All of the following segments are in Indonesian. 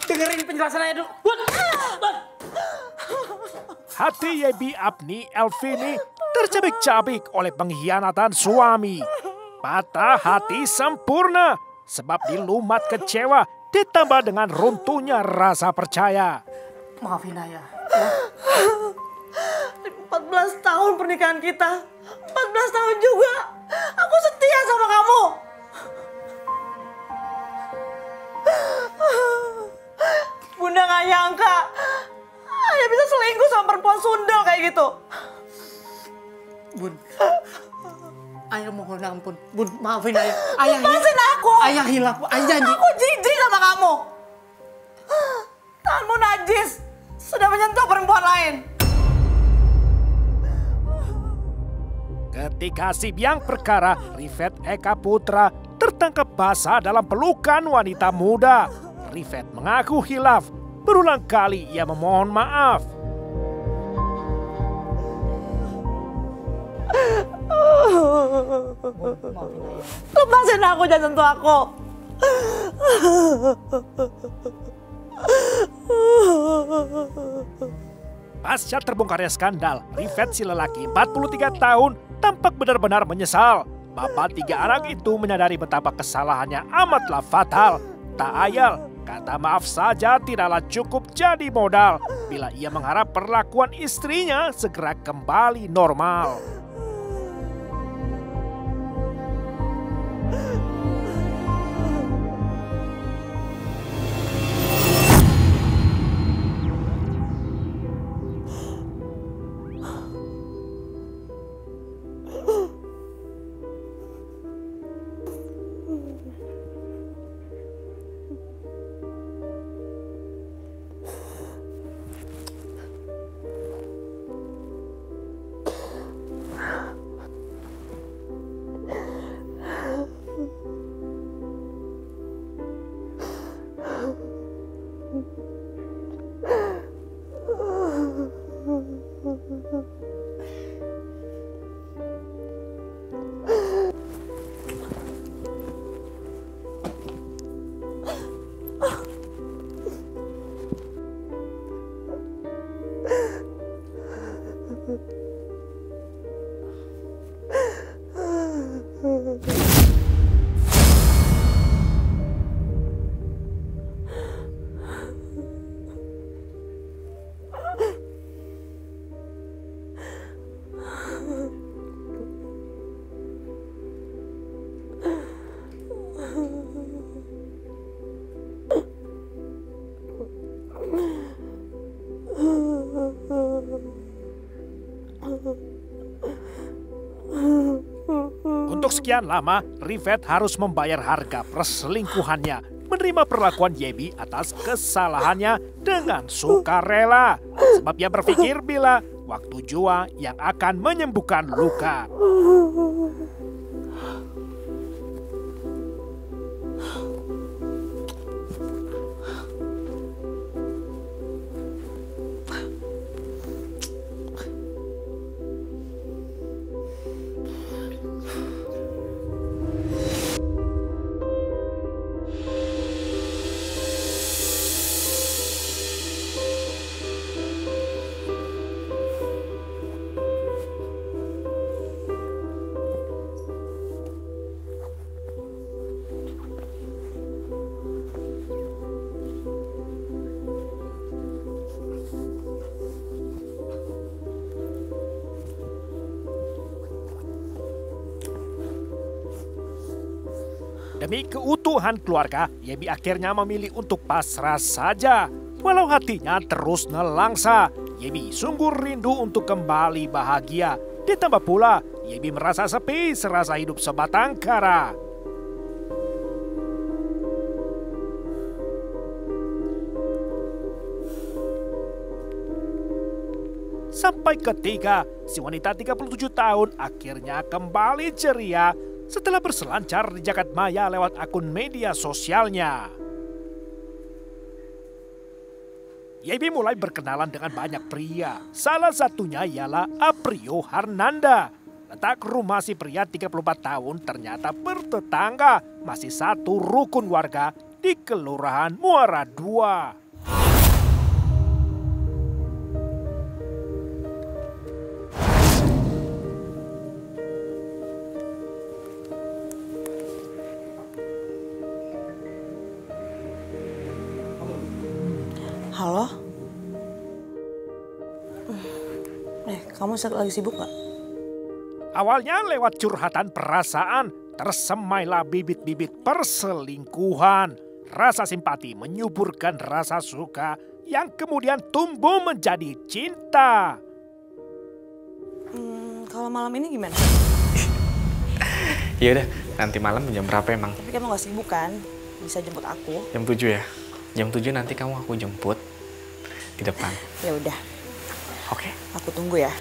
Dengerin penjelasan ayah dulu. Bun. Hati Yebi Apni Elvini tercabik-cabik oleh pengkhianatan suami. Patah hati sempurna sebab dilumat kecewa ditambah dengan runtuhnya rasa percaya. Maafin ayah. Ya. 14 tahun pernikahan kita. 14 tahun juga. Aku setia sama kamu. Bunda gak nyangka ayah bisa selingkuh sama perempuan sundal kayak gitu. Bun, ayah mohon ampun. Bun, maafin ayah. Lepasin aku. Ayah hilaf. Ayah janji. Aku jijik sama kamu. Tanganmu najis. Sudah menyentuh perempuan lain. Ketika si biang perkara, Rifet Eka Putra tertangkap basah dalam pelukan wanita muda. Rifet mengaku hilaf. Berulang kali ia memohon maaf. Lepasin aku, jangan sentuh aku. Pasca terbongkarnya skandal, Rifet si lelaki 43 tahun tampak benar-benar menyesal. Bapak 3 anak itu menyadari betapa kesalahannya amatlah fatal. Tak ayal, kata maaf saja tidaklah cukup jadi modal bila ia mengharap perlakuan istrinya segera kembali normal. Untuk sekian lama, Rifet harus membayar harga perselingkuhannya, menerima perlakuan Yebi atas kesalahannya dengan sukarela. Sebab ia berpikir bila waktu jua yang akan menyembuhkan luka. Demi keutuhan keluarga, Yebi akhirnya memilih untuk pasrah saja. Walau hatinya terus nelangsa, Yebi sungguh rindu untuk kembali bahagia. Ditambah pula, Yebi merasa sepi serasa hidup sebatang kara. Sampai ketiga, si wanita 37 tahun akhirnya kembali ceria setelah berselancar di jagat maya lewat akun media sosialnya. Yebi mulai berkenalan dengan banyak pria. Salah satunya ialah Aprio Harnanda. Letak rumah si pria 34 tahun ternyata bertetangga, masih satu rukun warga di Kelurahan Muara II. Halo? Kamu lagi sibuk gak? Awalnya lewat curhatan perasaan, tersemailah bibit-bibit perselingkuhan. Rasa simpati menyuburkan rasa suka yang kemudian tumbuh menjadi cinta. Kalau malam ini gimana? Ya udah, nanti malam jam berapa emang? Tapi kamu gak sibuk kan? Bisa jemput aku? Jam 7 ya? Jam 7 nanti kamu aku jemput di depan. Ya udah. Oke. Aku tunggu ya.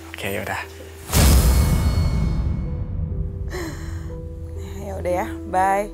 Oke, ya udah. Ya udah ya, bye.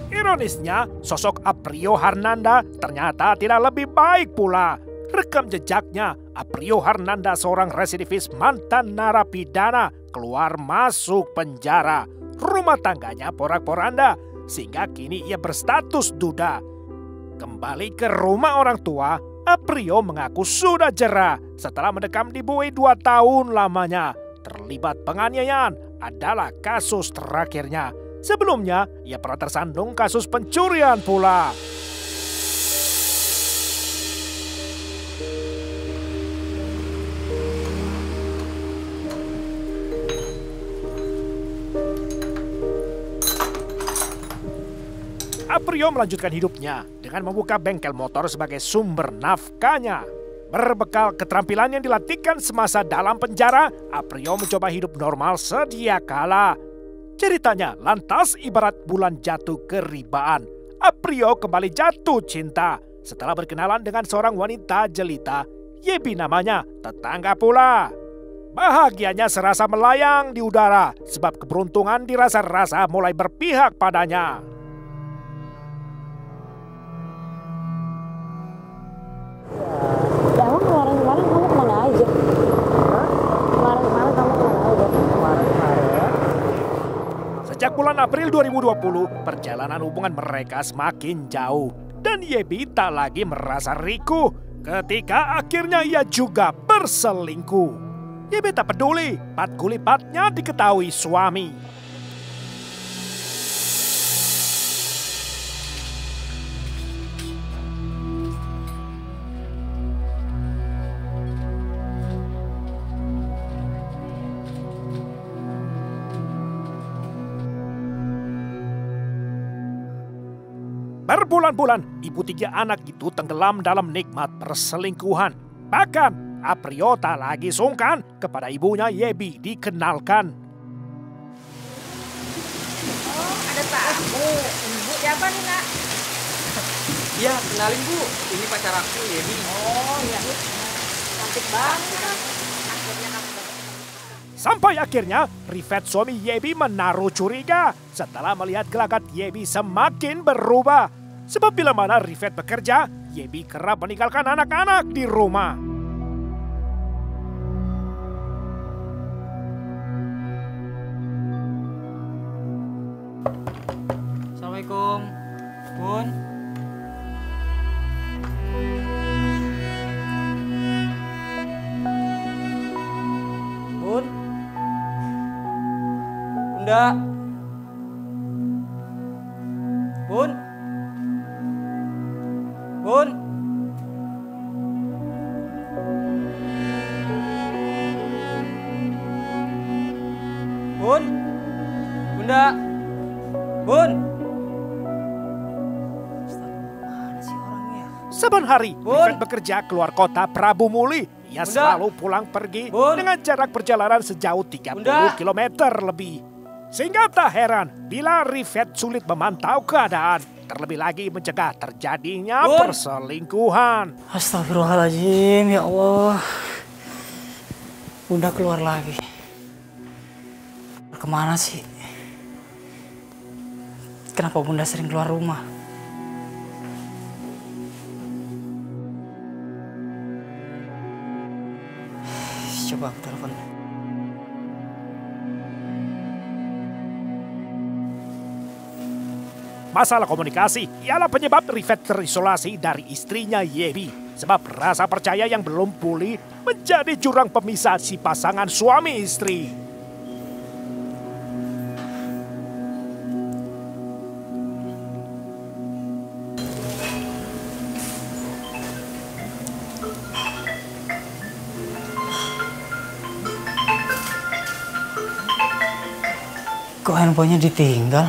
Ironisnya, sosok Aprio Harnanda ternyata tidak lebih baik pula. Rekam jejaknya, Aprio Harnanda seorang residivis mantan narapidana keluar masuk penjara. Rumah tangganya porak-poranda, sehingga kini ia berstatus duda. Kembali ke rumah orang tua, Aprio mengaku sudah jera setelah mendekam di Bui 2 tahun lamanya. Terlibat penganiayaan adalah kasus terakhirnya. Sebelumnya, ia pernah tersandung kasus pencurian pula. Aprio melanjutkan hidupnya dengan membuka bengkel motor sebagai sumber nafkahnya. Berbekal keterampilan yang dilatihkan semasa dalam penjara, Aprio mencoba hidup normal sedia kala. Ceritanya lantas ibarat bulan jatuh keribaan. Aprio kembali jatuh cinta setelah berkenalan dengan seorang wanita jelita, Yebi namanya, tetangga pula. Bahagianya serasa melayang di udara sebab keberuntungan dirasa-rasa mulai berpihak padanya. Emang kemarin-kemarin kamu kemana aja? Kemarin-kemarin kamu kemana aja? Sejak bulan April 2020, perjalanan hubungan mereka semakin jauh. Dan Yebi tak lagi merasa riku ketika akhirnya ia juga berselingkuh. Yebi tak peduli, pat-gulipatnya diketahui suami. Berbulan-bulan, ibu 3 anak itu tenggelam dalam nikmat perselingkuhan. Bahkan, Aprio tak lagi sungkan kepada ibunya Yebi dikenalkan. Oh, ada tamu. Ibu siapa nih, Nak? Iya, kenalin Bu. Ini pacar aku, Yebi. Oh, iya. Cantik banget. Sampai akhirnya, Rifat suami Yebi menaruh curiga setelah melihat gelagat Yebi semakin berubah. Sebab bila mana Rifat bekerja, Yebi kerap meninggalkan anak-anak di rumah. Assalamualaikum. Bun. Bun. Bunda. Bun. Bun. Bun. Bunda. Bun. Saban hari, Bun. Rifet bekerja keluar kota Prabu Muli. Ia Bunda. selalu pulang pergi Bun. dengan jarak perjalanan sejauh 30 Bunda. km lebih. Sehingga tak heran bila Rifet sulit memantau keadaan. Terlebih lagi mencegah terjadinya Bun. Oh. perselingkuhan. Astagfirullahaladzim, ya Allah. Bunda keluar lagi. Kemana sih? Kenapa Bunda sering keluar rumah? Coba aku telepon. Masalah komunikasi ialah penyebab Rifet terisolasi dari istrinya Yebi. Sebab rasa percaya yang belum pulih menjadi jurang pemisah si pasangan suami istri. Kok handphonenya ditinggal?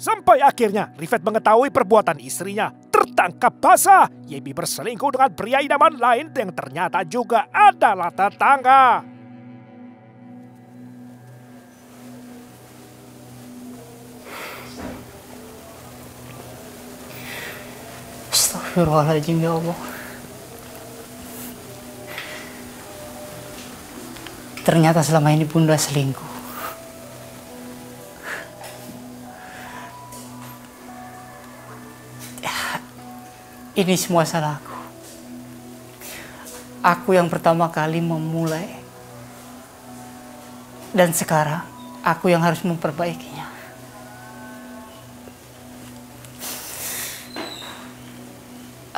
Sampai akhirnya Rifet mengetahui perbuatan istrinya tertangkap basah. Yebi berselingkuh dengan pria idaman lain yang ternyata juga adalah tetangga. Astagfirullahaladzim, ya Allah. Ternyata selama ini Bunda selingkuh. Ini semua salahku. Aku yang pertama kali memulai. Dan sekarang aku yang harus memperbaikinya.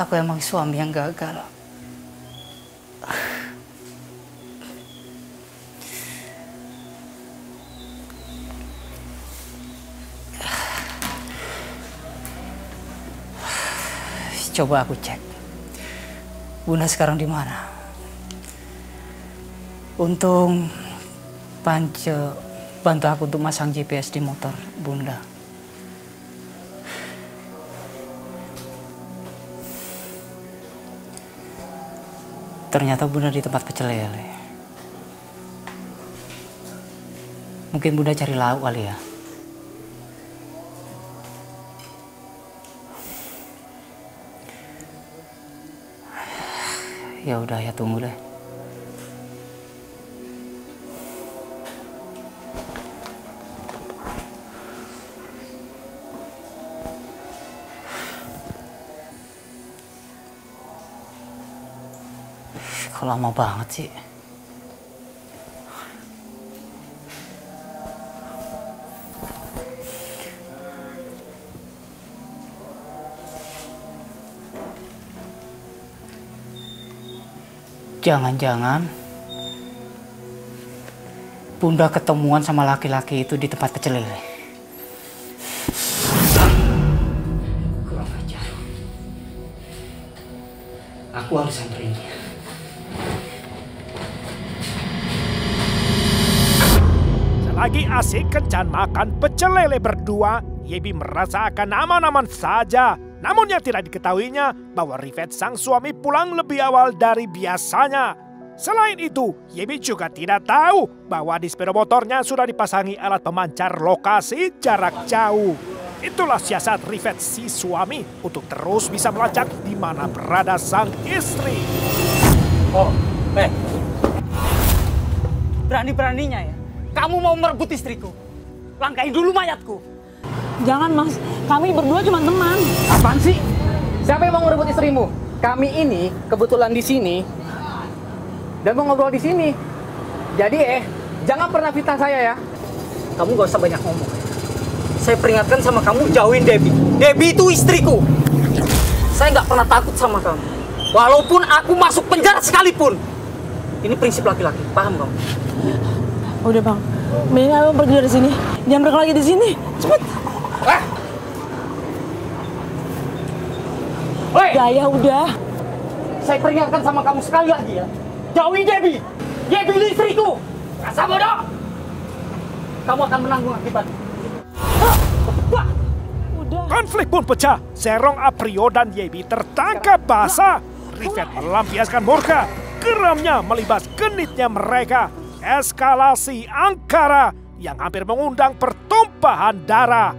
Aku emang suami yang gagal. Coba aku cek. Bunda sekarang di mana? Untung Pance bantu aku untuk masang GPS di motor Bunda. Ternyata Bunda di tempat pecel lele. Mungkin Bunda cari lauk kali ya. Ya udah, ya tunggu deh. Kok lama banget sih? Jangan-jangan Bunda ketemuan sama laki-laki itu di tempat pecel lele. Kurang ajar. Aku harus samperin dia. Selagi asik kencan makan pecel lele berdua, Yebi merasa akan aman-aman saja. Namun yang tidak diketahuinya bahwa Rifet sang suami pulang lebih awal dari biasanya. Selain itu, Yebi juga tidak tahu bahwa di sepeda motornya sudah dipasangi alat pemancar lokasi jarak jauh. Itulah siasat Rifet si suami untuk terus bisa melacak di mana berada sang istri. Oh, berani-beraninya ya. Kamu mau merebut istriku. Langkahin dulu mayatku. Jangan mas, kami berdua cuma teman. Apaan sih? Siapa yang mau ngerebut istrimu? Kami ini kebetulan di sini dan mau ngobrol di sini. Jadi jangan pernah fitnah saya ya. Kamu gak usah banyak ngomong. Saya peringatkan sama kamu, jauhin Debbie. Debbie itu istriku. Saya nggak pernah takut sama kamu. Walaupun aku masuk penjara sekalipun. Ini prinsip laki-laki, paham kamu? Udah bang, mending abang pergi dari sini. Jangan berkelah lagi di sini. Cepet. Woi, Ya udah. saya peringatkan sama kamu sekali lagi ya. Jauhi Debbie. Debbie itu istriku. Rasa bodoh. Kamu akan menanggung akibatnya. Wah. Konflik pun pecah. Serong, Aprio, dan Yebi tertangkap basah. Rivet melampiaskan murka. Geramnya melibas genitnya mereka. Eskalasi angkara yang hampir mengundang pertumpahan darah.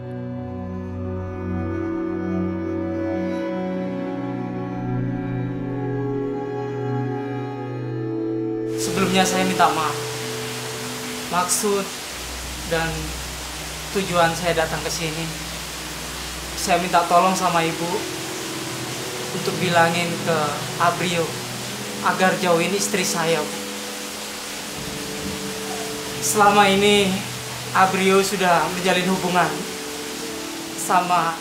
Sebelumnya saya minta maaf. Maksud dan tujuan saya datang ke sini, saya minta tolong sama ibu untuk bilangin ke Aprio agar jauhin istri saya, Bu. Selama ini Aprio sudah menjalin hubungan sama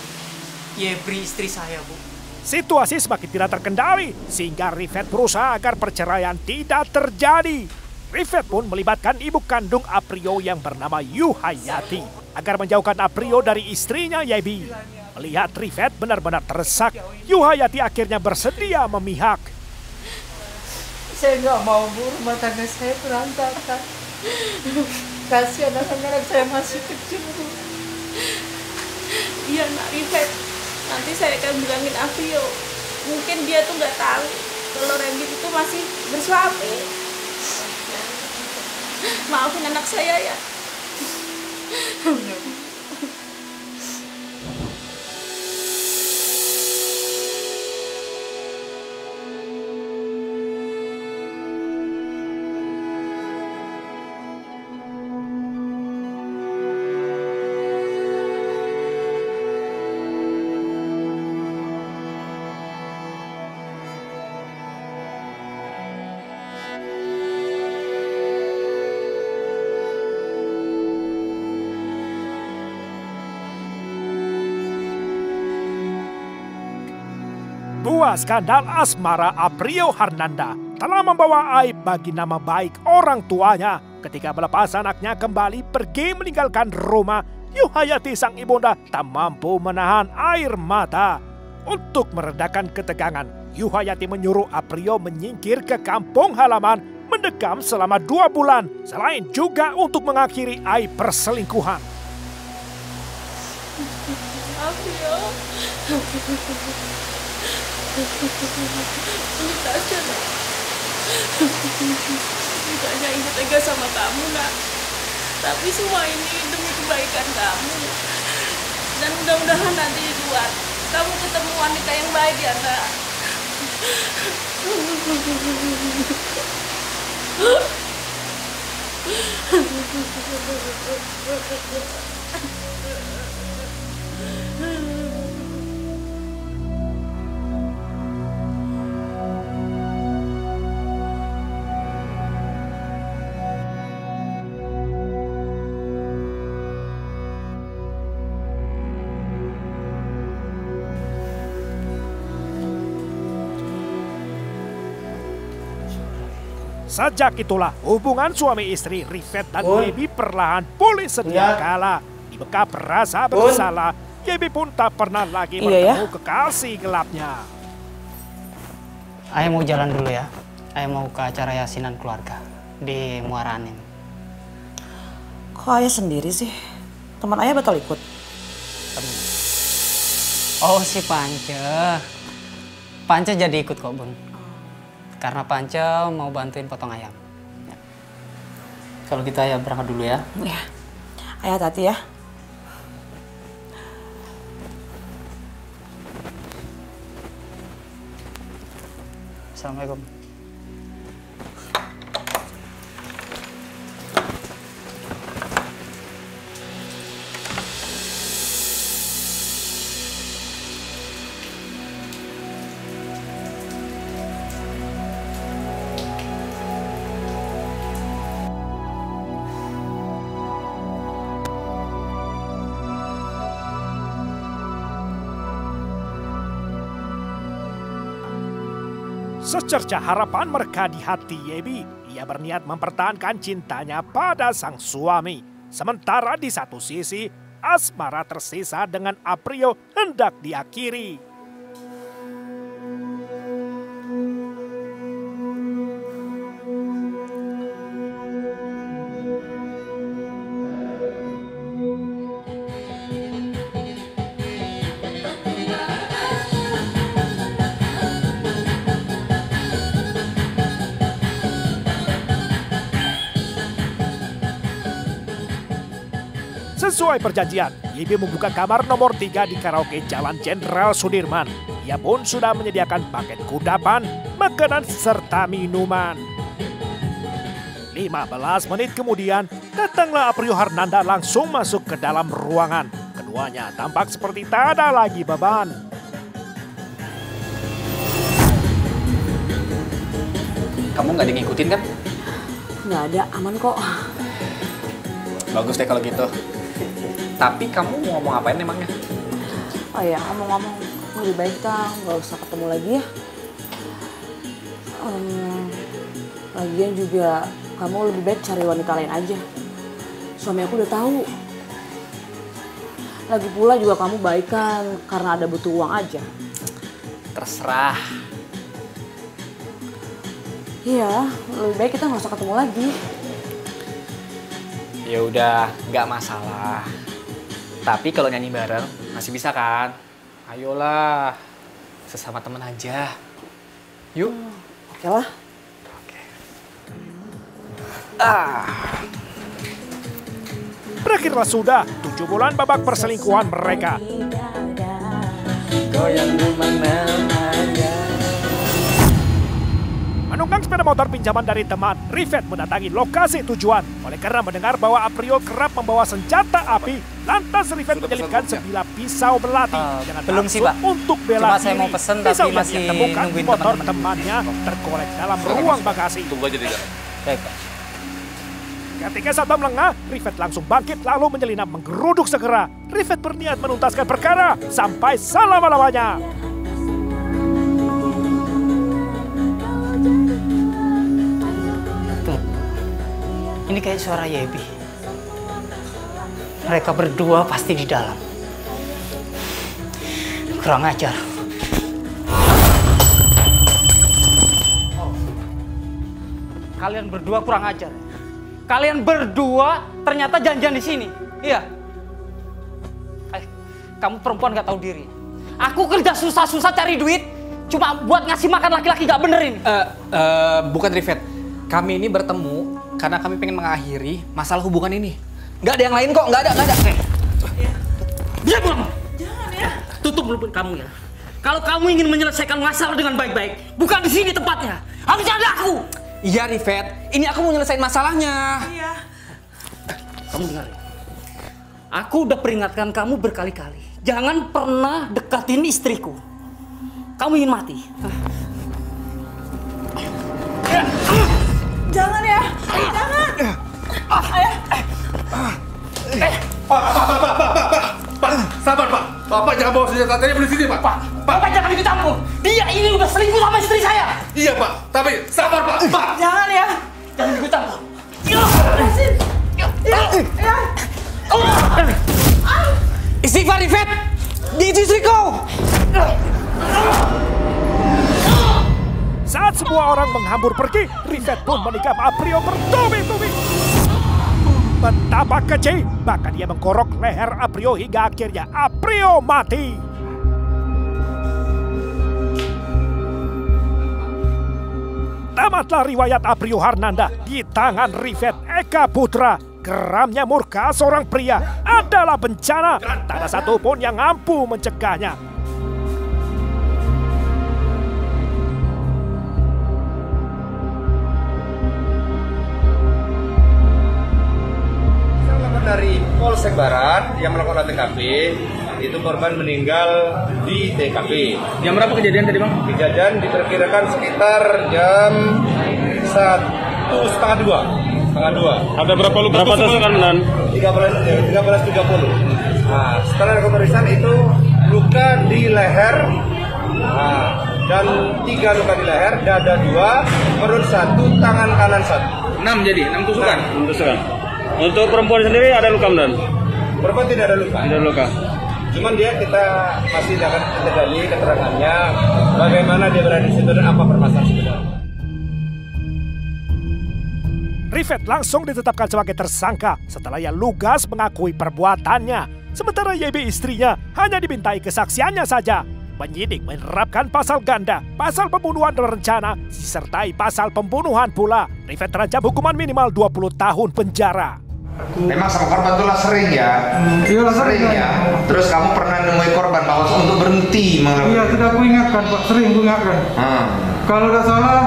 Yebri, istri saya, Bu. Situasi semakin tidak terkendali, sehingga Rivet berusaha agar perceraian tidak terjadi. Rivet pun melibatkan ibu kandung Aprio yang bernama Yuhayati agar menjauhkan Aprio dari istrinya Yebi. Melihat Rivet benar-benar terdesak, Yuhayati akhirnya bersedia memihak. Saya nggak mau, Bu, rumah tangga saya berantakan. Kasihan anak-anak saya masih kecil, Bu. Iya, Nak Rivet. Nanti saya akan bilangin Aprio. Mungkin dia tuh nggak tahu kalau Randy itu masih bersuami. Maafin anak saya ya. Buah skandal asmara Aprio Harnanda telah membawa aib bagi nama baik orang tuanya. Ketika melepas anaknya kembali pergi meninggalkan rumah, Yuhayati sang ibunda tak mampu menahan air mata. Untuk meredakan ketegangan, Yuhayati menyuruh Aprio menyingkir ke kampung halaman, mendekam selama 2 bulan, selain juga untuk mengakhiri aib perselingkuhan. Aprio. Ini tasnya, Nak. Bukannya Indah tega sama kamu, Nak. Tapi semua ini demi kebaikan kamu. Dan mudah-mudahan nanti di luar kamu ketemu wanita yang baik ya, Nak. Sejak itulah hubungan suami istri Rivet dan Yebi perlahan pulih sedia kala. Dibekap rasa bersalah, Yebi pun tak pernah lagi bertemu kekasih gelapnya. Ayah mau jalan dulu ya. Ayah mau ke acara yasinan keluarga di Muara Anim. Kok ayah sendiri sih? Teman ayah batal ikut? Oh si Pance. Pance jadi ikut kok, Bun. Karena Pance mau bantuin potong ayam. Ya. Kalau gitu ayah berangkat dulu ya. Ya, ayah hati-hati ya. Assalamualaikum. Secerca harapan mereka di hati Yebi, ia berniat mempertahankan cintanya pada sang suami. Sementara di satu sisi, asmara tersisa dengan Aprio hendak diakhiri. Sesuai perjanjian, YB membuka kamar nomor 3 di karaoke Jalan Jenderal Sudirman. Ia pun sudah menyediakan paket kudapan, makanan, serta minuman. 15 menit kemudian, datanglah Aprio Harnanda langsung masuk ke dalam ruangan. Keduanya tampak seperti tak ada lagi beban. Kamu nggak ngikutin kan? Nggak ada, aman kok. Bagus deh kalau gitu. Tapi kamu mau ngomong apain emangnya? Oh ya, ngomong-ngomong, lebih baik kita nggak usah ketemu lagi ya. Lagian juga kamu lebih baik cari wanita lain aja. Suami aku udah tahu. Lagi pula juga kamu baikan karena ada butuh uang aja. Terserah. Iya, lebih baik kita nggak usah ketemu lagi. Ya udah, nggak masalah. Tapi kalau nyanyi bareng masih bisa kan? Ayolah, sesama teman aja. Yuk. Oke lah. Berakhirlah sudah 7 bulan babak perselingkuhan mereka. Menunggang sepeda motor pinjaman dari teman, Rifet mendatangi lokasi tujuan. Oleh karena mendengar bahwa Aprio kerap membawa senjata api, lantas Rifet menyelipkan sebilah pisau belati dengan belum sih, maksud Pak. untuk bela Cuma saya mau pesen, tapi Pisau yang masih ia temukan di nungguin motor teman-teman. temannya tergolek dalam ruang bagasi. Tunggu aja tidak. Baik, Pak. Ketika satpam lengah, Rifet langsung bangkit lalu menyelinap menggeruduk segera. Rifet berniat menuntaskan perkara sampai selama-lamanya. Ini kayak suara Yebi. Mereka berdua pasti di dalam. Kurang ajar. Kalian berdua kurang ajar. Kalian berdua ternyata janjian di sini. Iya. Kamu perempuan gak tahu diri. Aku kerja susah-susah cari duit cuma buat ngasih makan laki-laki gak bener ini. Bukan Rifet. Kami ini bertemu karena kami pengen mengakhiri masalah hubungan ini. Nggak ada yang lain kok, nggak ada. Diam kamu. Jangan ya. Tutup mulut kamu ya. Kalau kamu ingin menyelesaikan masalah dengan baik-baik, bukan di sini tempatnya. Harusnya ada aku. Iya Rifet, ini aku mau nyelesain masalahnya. Iya. Kamu dengar ya? Aku udah peringatkan kamu berkali-kali. Jangan pernah dekatin istriku. Kamu ingin mati. Jangan ya. Jangan. Ayah. Pak, sabar Pak. Bapak jangan bawa senjata tajam di sini Pak. Bapak jangan ikut campur. Dia ini udah selingkuh sama istri saya. Iya Pak, tapi sabar Pak. Pak. Jangan ya. Jangan ikut campur. Istighfar Rifet, dia itu istriku. Saat semua orang menghambur pergi, Rifet pun menikam Aprio bertubi-tubi. Betapa keji, bahkan ia mengkorok leher Aprio hingga akhirnya Aprio mati. Tamatlah riwayat Aprio Harnanda di tangan Rifet Eka Putra. Geramnya murka seorang pria adalah bencana. Tak ada satupun yang mampu mencegahnya. Dari Polsek Barat yang melakukan TKP, itu korban meninggal di TKP. Jam berapa kejadian tadi Bang? Kejadian diperkirakan sekitar jam 1:30. Ada berapa luka tusukan dan 13.30. Nah, setelah pemeriksaan itu luka di leher, dan 3 luka di leher, dada 2, perut 1, tangan kanan 1. 6 jadi, 6 tusukan. tusukan. Untuk perempuan sendiri ada luka dan? Perempuan tidak ada luka. Tidak ada luka. Cuman kita masih akan kita gali keterangannya, bagaimana dia berada di situ dan apa permasalahan sebenarnya. Rifet langsung ditetapkan sebagai tersangka setelah ia lugas mengakui perbuatannya. Sementara YB istrinya hanya dimintai kesaksiannya saja. Penyidik menerapkan pasal ganda, pasal pembunuhan berencana, disertai pasal pembunuhan pula. Rifet terancam hukuman minimal 20 tahun penjara. Memang sama korban itulah sering ya? Iya, sering ya? Terus kamu pernah nemui korban bahwa untuk berhenti melakukan? Iya, sudah aku ingatkan Pak, sering aku ingatkan. Kalau tidak salah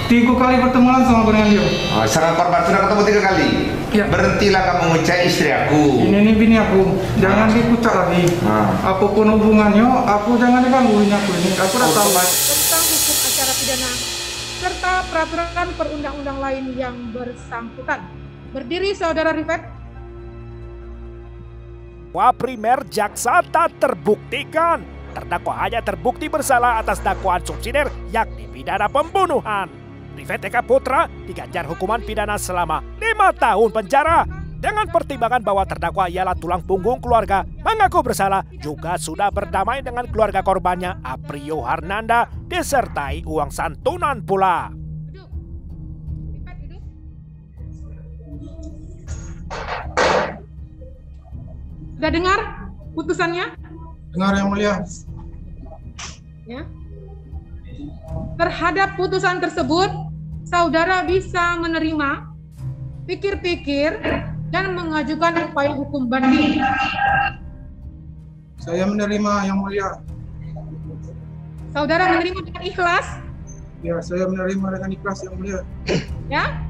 3 kali pertemuan sama dengan dia. Sama korban sudah ketemu 3 kali? Ya. Berhentilah kamu ngucap istri aku. Ini bini aku, jangan dikucak lagi. Apapun hubungannya, aku jangan diganggu ini aku ini. Aku udah tahu. Tentang hukum acara pidana serta peraturan perundang-undang lain yang bersangkutan. Berdiri Saudara Rifet. Dakwa primer jaksa tak terbuktikan. Terdakwa hanya terbukti bersalah atas dakwaan subsidiar yakni pidana pembunuhan. Rifet Eka Putra diganjar hukuman pidana selama 5 tahun penjara. Dengan pertimbangan bahwa terdakwa ialah tulang punggung keluarga, mengaku bersalah, juga sudah berdamai dengan keluarga korbannya Aprio Harnanda, disertai uang santunan pula. Sudah dengar putusannya? Dengar yang mulia. Ya. Terhadap putusan tersebut, saudara bisa menerima, pikir-pikir, dan mengajukan upaya hukum banding. Saya menerima yang mulia. Saudara menerima dengan ikhlas? Ya, saya menerima dengan ikhlas yang mulia. Ya.